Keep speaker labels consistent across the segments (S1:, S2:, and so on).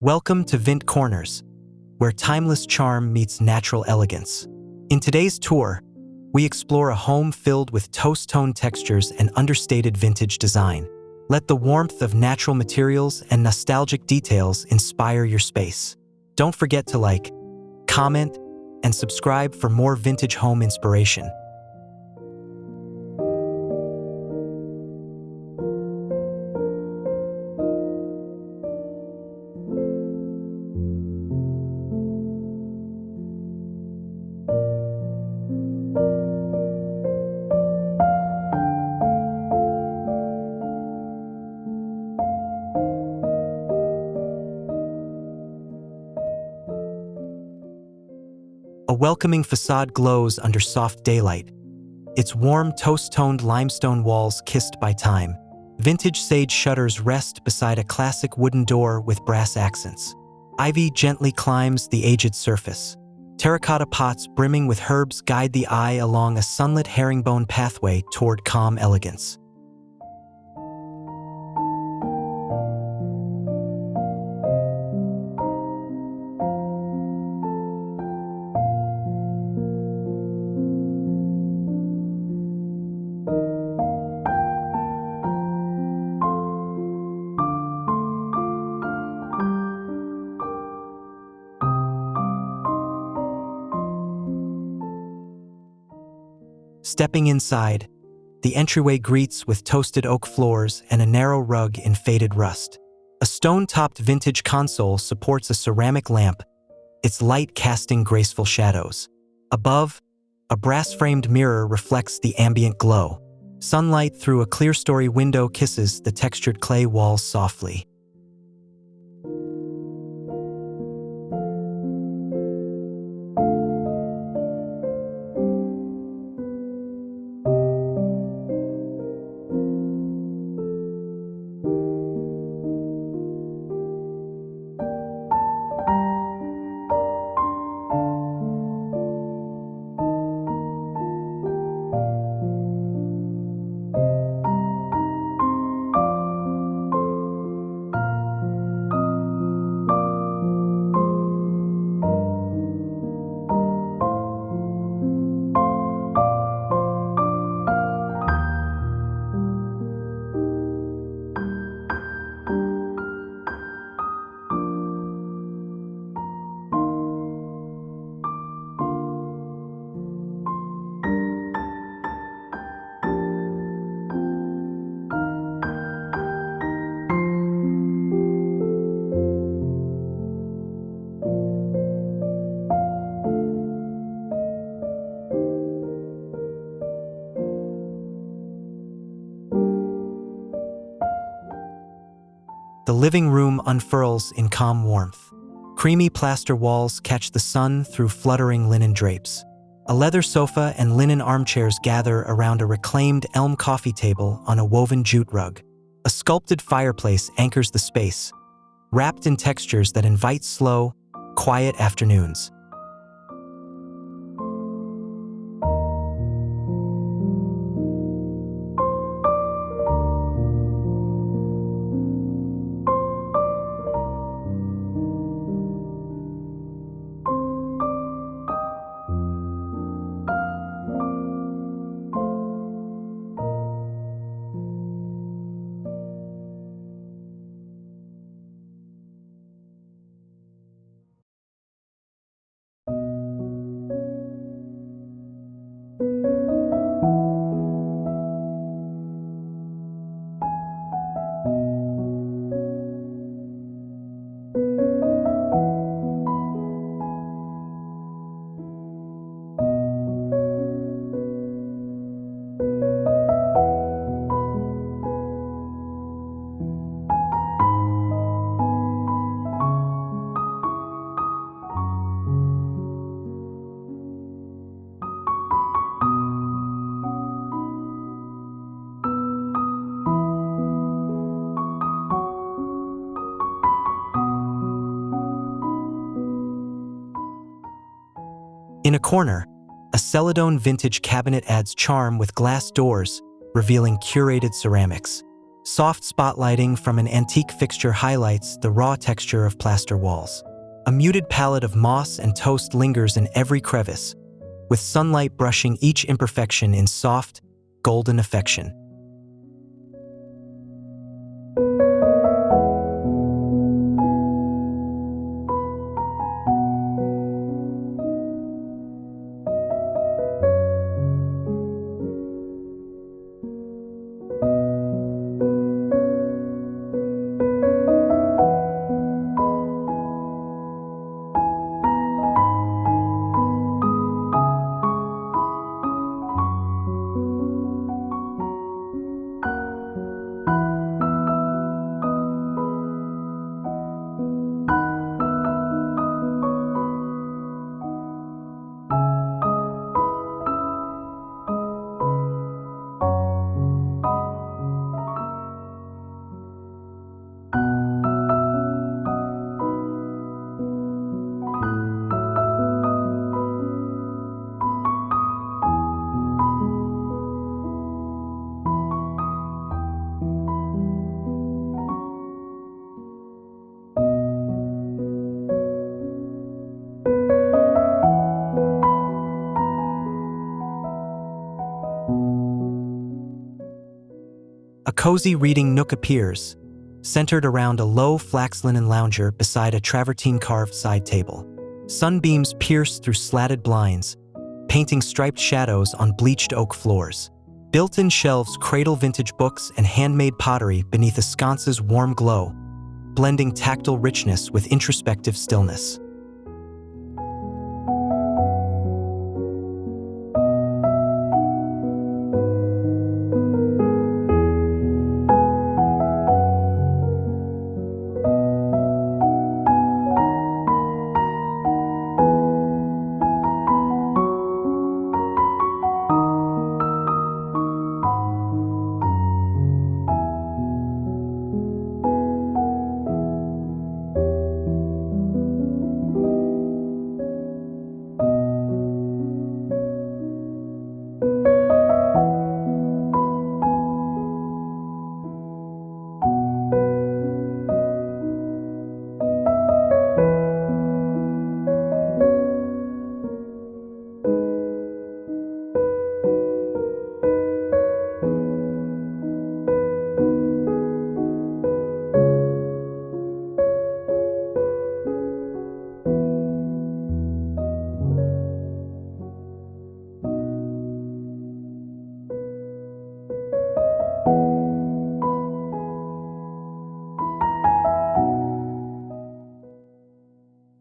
S1: Welcome to Vint Corners, where timeless charm meets natural elegance. In today's tour, we explore a home filled with toast-tone textures and understated vintage design. Let the warmth of natural materials and nostalgic details inspire your space. Don't forget to like, comment, and subscribe for more vintage home inspiration. A welcoming facade glows under soft daylight, its warm toast-toned limestone walls kissed by time. Vintage sage shutters rest beside a classic wooden door with brass accents. Ivy gently climbs the aged surface. Terracotta pots brimming with herbs guide the eye along a sunlit herringbone pathway toward calm elegance. Stepping inside, the entryway greets with toasted oak floors and a narrow rug in faded rust. A stone-topped vintage console supports a ceramic lamp, its light casting graceful shadows. Above, a brass-framed mirror reflects the ambient glow. Sunlight through a clerestory window kisses the textured clay walls softly. The living room unfurls in calm warmth. Creamy plaster walls catch the sun through fluttering linen drapes. A leather sofa and linen armchairs gather around a reclaimed elm coffee table on a woven jute rug. A sculpted fireplace anchors the space, wrapped in textures that invite slow, quiet afternoons. In a corner, a Celadon vintage cabinet adds charm with glass doors, revealing curated ceramics. Soft spotlighting from an antique fixture highlights the raw texture of plaster walls. A muted palette of moss and toast lingers in every crevice, with sunlight brushing each imperfection in soft, golden affection. A cozy reading nook appears, centered around a low flax linen lounger beside a travertine-carved side table. Sunbeams pierce through slatted blinds, painting striped shadows on bleached oak floors. Built-in shelves cradle vintage books and handmade pottery beneath a sconce's warm glow, blending tactile richness with introspective stillness.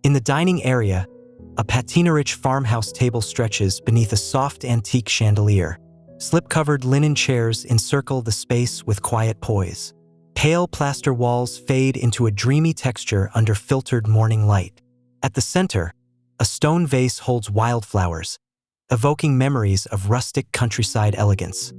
S1: In the dining area, a patina-rich farmhouse table stretches beneath a soft antique chandelier. Slip-covered linen chairs encircle the space with quiet poise. Pale plaster walls fade into a dreamy texture under filtered morning light. At the center, a stone vase holds wildflowers, evoking memories of rustic countryside elegance.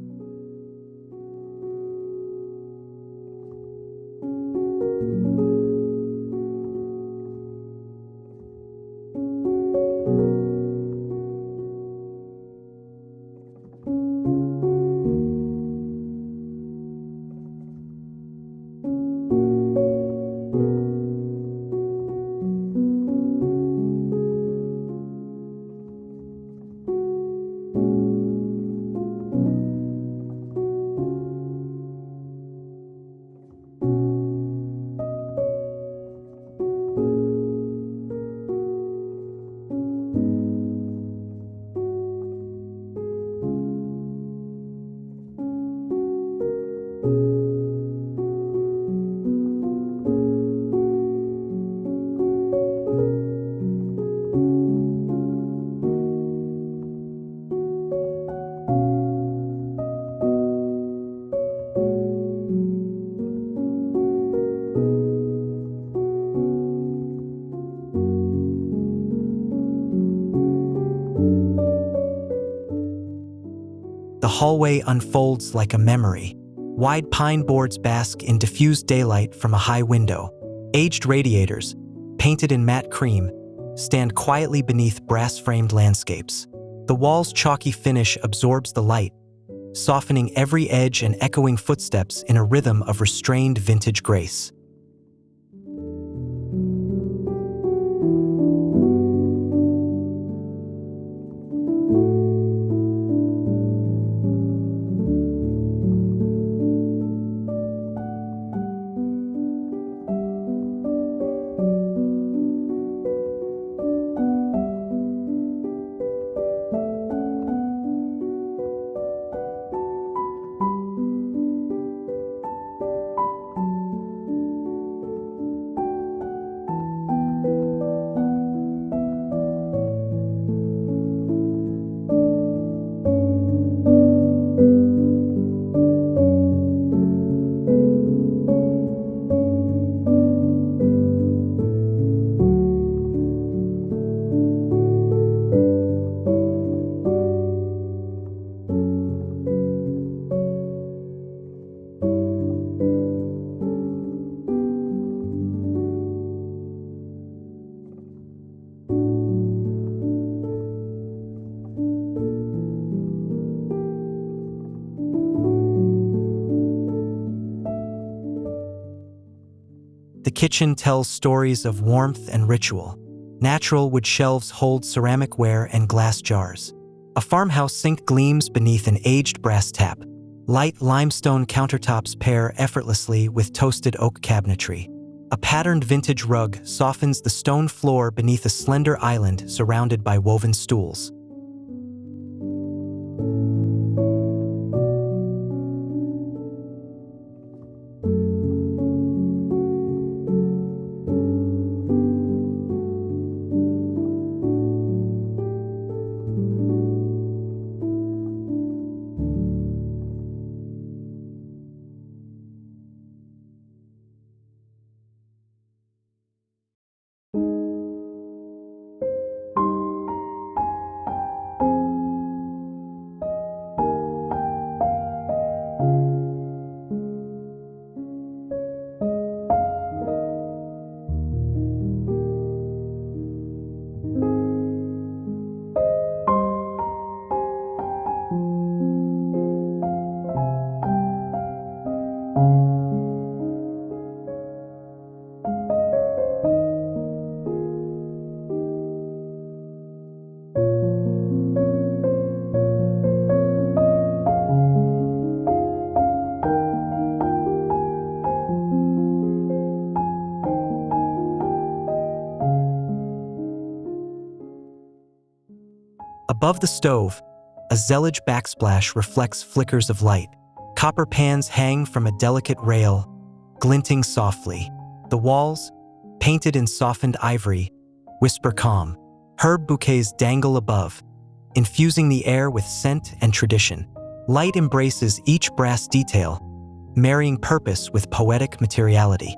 S1: The hallway unfolds like a memory. Wide pine boards bask in diffused daylight from a high window. Aged radiators, painted in matte cream, stand quietly beneath brass-framed landscapes. The wall's chalky finish absorbs the light, softening every edge and echoing footsteps in a rhythm of restrained vintage grace. The kitchen tells stories of warmth and ritual. Natural wood shelves hold ceramic ware and glass jars. A farmhouse sink gleams beneath an aged brass tap. Light limestone countertops pair effortlessly with toasted oak cabinetry. A patterned vintage rug softens the stone floor beneath a slender island surrounded by woven stools. Above the stove, a zellige backsplash reflects flickers of light. Copper pans hang from a delicate rail, glinting softly. The walls, painted in softened ivory, whisper calm. Herb bouquets dangle above, infusing the air with scent and tradition. Light embraces each brass detail, marrying purpose with poetic materiality.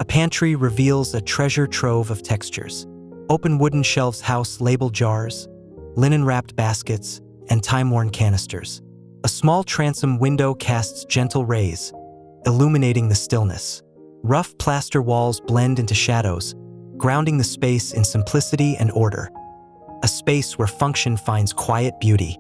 S1: A pantry reveals a treasure trove of textures. Open wooden shelves house labeled jars, linen-wrapped baskets, and time-worn canisters. A small transom window casts gentle rays, illuminating the stillness. Rough plaster walls blend into shadows, grounding the space in simplicity and order. A space where function finds quiet beauty.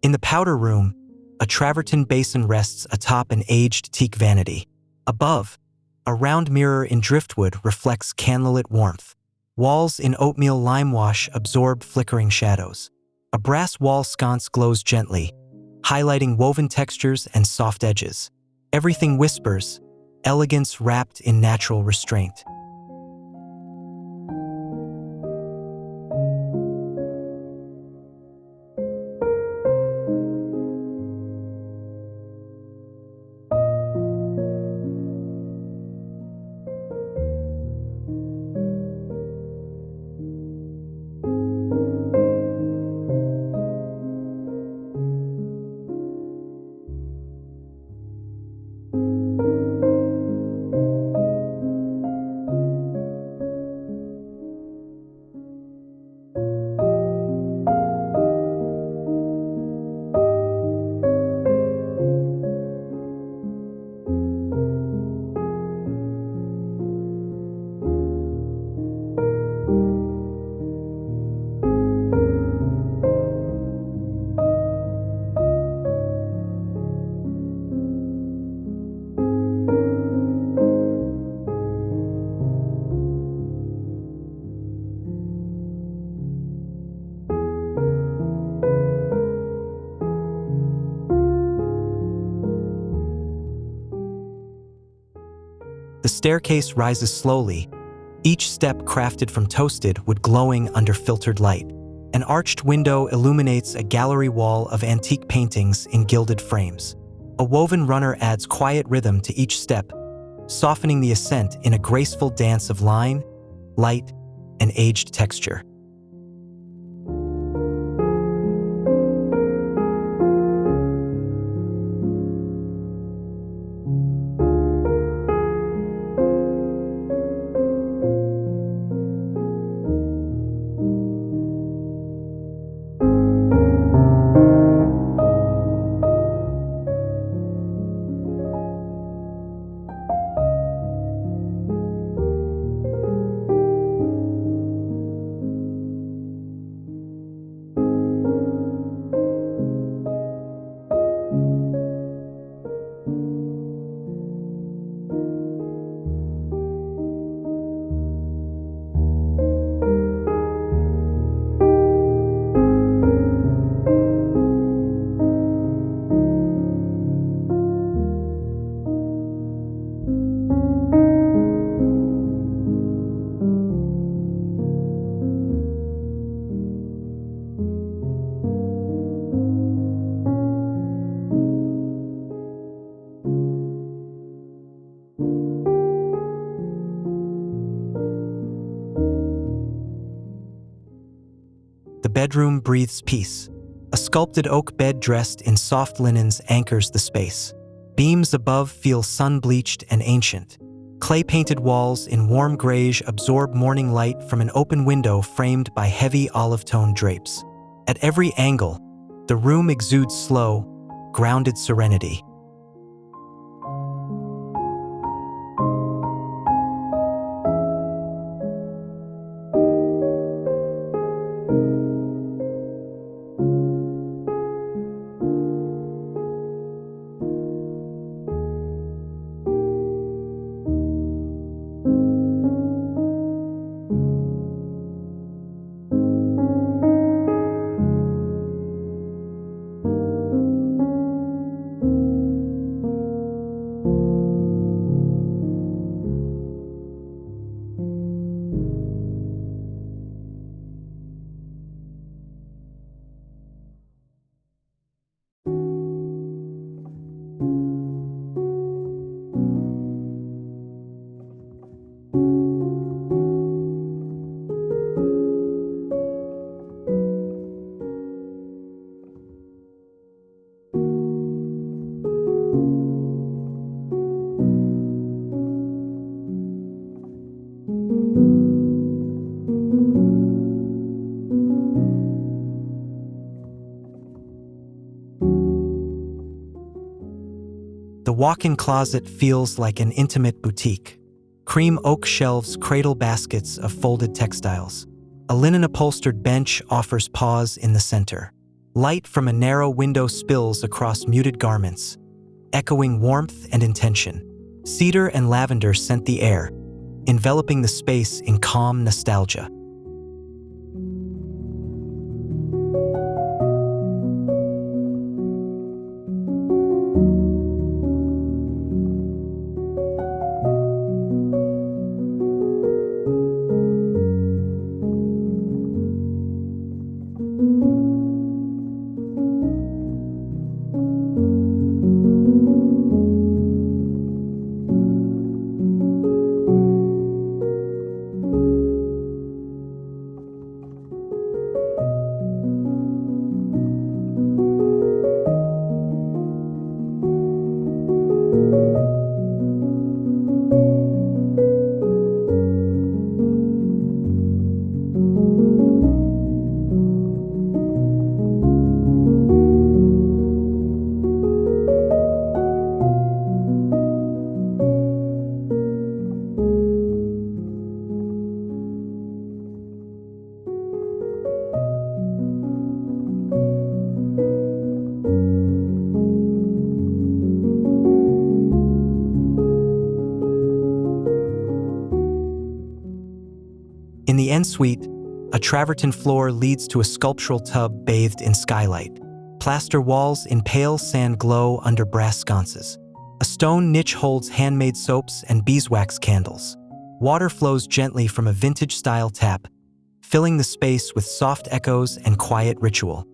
S1: In the powder room, a travertine basin rests atop an aged teak vanity. Above, a round mirror in driftwood reflects candlelit warmth. Walls in oatmeal lime wash absorb flickering shadows. A brass wall sconce glows gently, highlighting woven textures and soft edges. Everything whispers, elegance wrapped in natural restraint. The staircase rises slowly, each step crafted from toasted wood glowing under filtered light. An arched window illuminates a gallery wall of antique paintings in gilded frames. A woven runner adds quiet rhythm to each step, softening the ascent in a graceful dance of line, light, and aged texture. The bedroom breathes peace. A sculpted oak bed dressed in soft linens anchors the space. Beams above feel sun-bleached and ancient. Clay-painted walls in warm grayish absorb morning light from an open window framed by heavy olive-tone drapes. At every angle, the room exudes slow, grounded serenity. The walk-in closet feels like an intimate boutique. Cream oak shelves cradle baskets of folded textiles. A linen-upholstered bench offers pause in the center. Light from a narrow window spills across muted garments, echoing warmth and intention. Cedar and lavender scent the air, enveloping the space in calm nostalgia. In the ensuite, a travertine floor leads to a sculptural tub bathed in skylight. Plaster walls in pale sand glow under brass sconces. A stone niche holds handmade soaps and beeswax candles. Water flows gently from a vintage-style tap, filling the space with soft echoes and quiet ritual.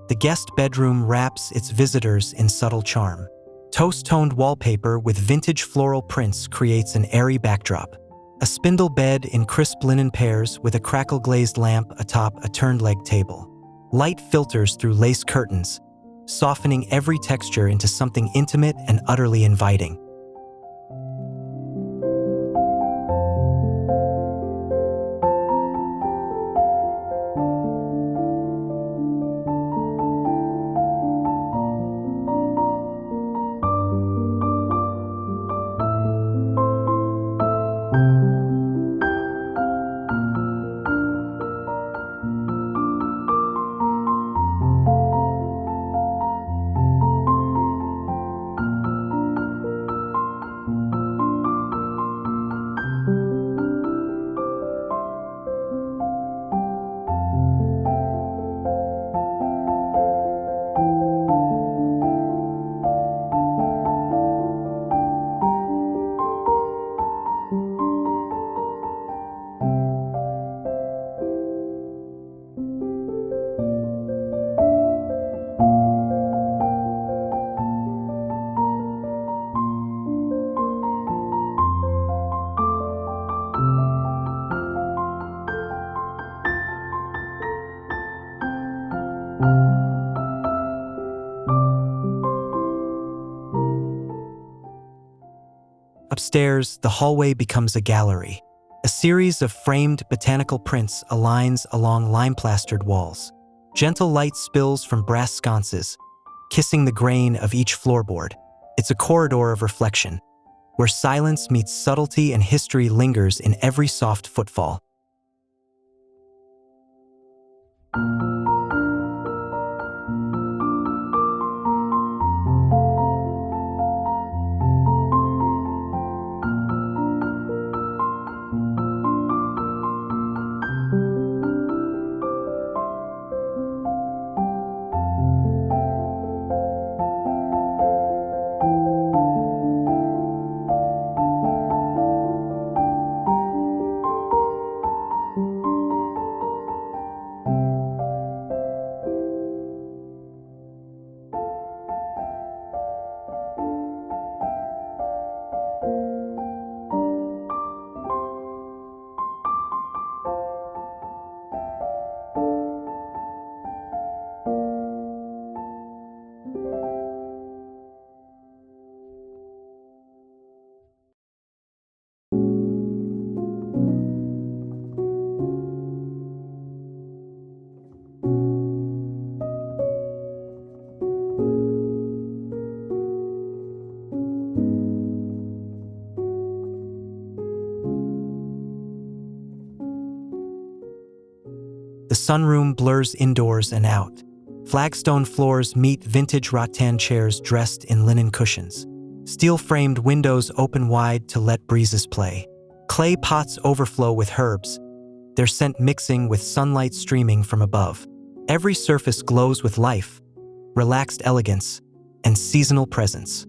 S1: The guest bedroom wraps its visitors in subtle charm. Toast-toned wallpaper with vintage floral prints creates an airy backdrop. A spindle bed in crisp linen pairs with a crackle-glazed lamp atop a turned-leg table. Light filters through lace curtains, softening every texture into something intimate and utterly inviting. Upstairs, the hallway becomes a gallery. A series of framed botanical prints aligns along lime-plastered walls. Gentle light spills from brass sconces, kissing the grain of each floorboard. It's a corridor of reflection, where silence meets subtlety and history lingers in every soft footfall. sunroom blurs indoors and out. Flagstone floors meet vintage rattan chairs dressed in linen cushions. Steel-framed windows open wide to let breezes play. Clay pots overflow with herbs, their scent mixing with sunlight streaming from above. Every surface glows with life, relaxed elegance, and seasonal presence.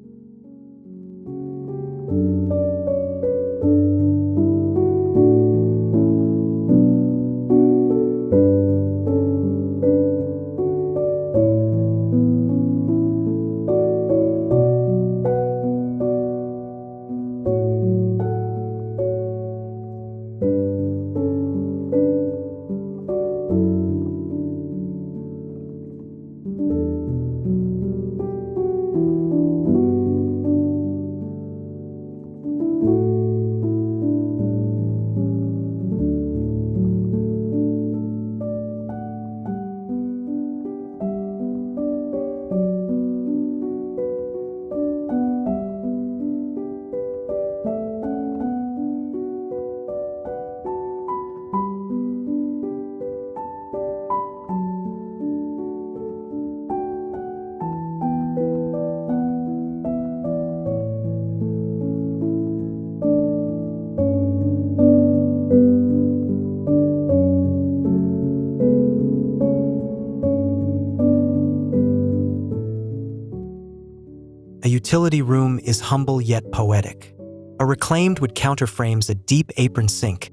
S1: A utility room is humble yet poetic. A reclaimed wood counterframes a deep apron sink,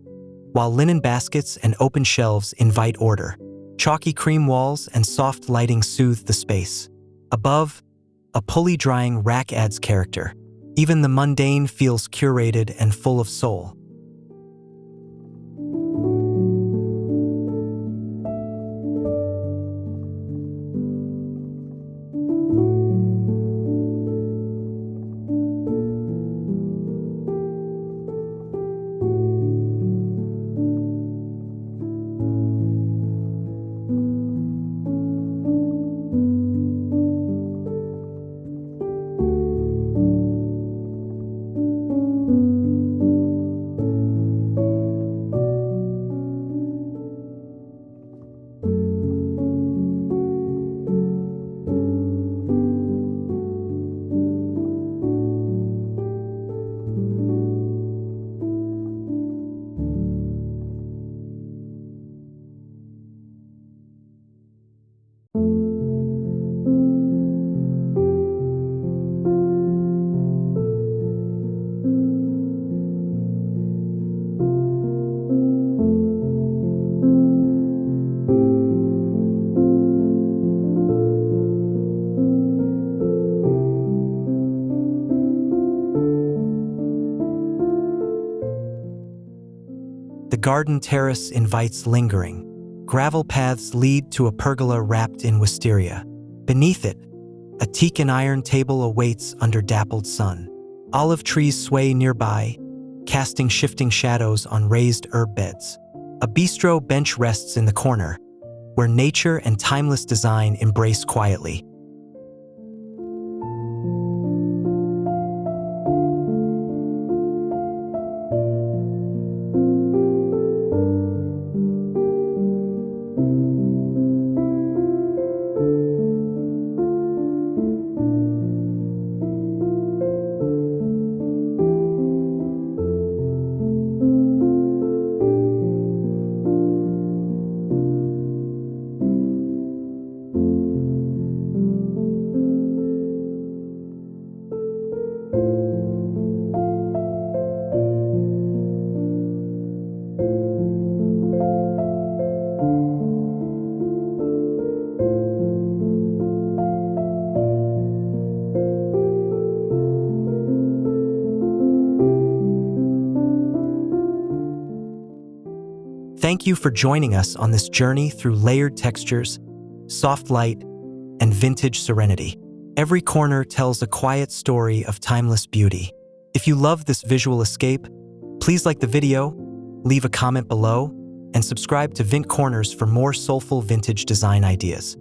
S1: while linen baskets and open shelves invite order. Chalky cream walls and soft lighting soothe the space. Above, a pulley-drying rack adds character. Even the mundane feels curated and full of soul. The garden terrace invites lingering. Gravel paths lead to a pergola wrapped in wisteria. Beneath it, a teak and iron table awaits under dappled sun. Olive trees sway nearby, casting shifting shadows on raised herb beds. A bistro bench rests in the corner, where nature and timeless design embrace quietly. Thank you for joining us on this journey through layered textures, soft light, and vintage serenity. Every corner tells a quiet story of timeless beauty. If you love this visual escape, please like the video, leave a comment below, and subscribe to Vint Corners for more soulful vintage design ideas.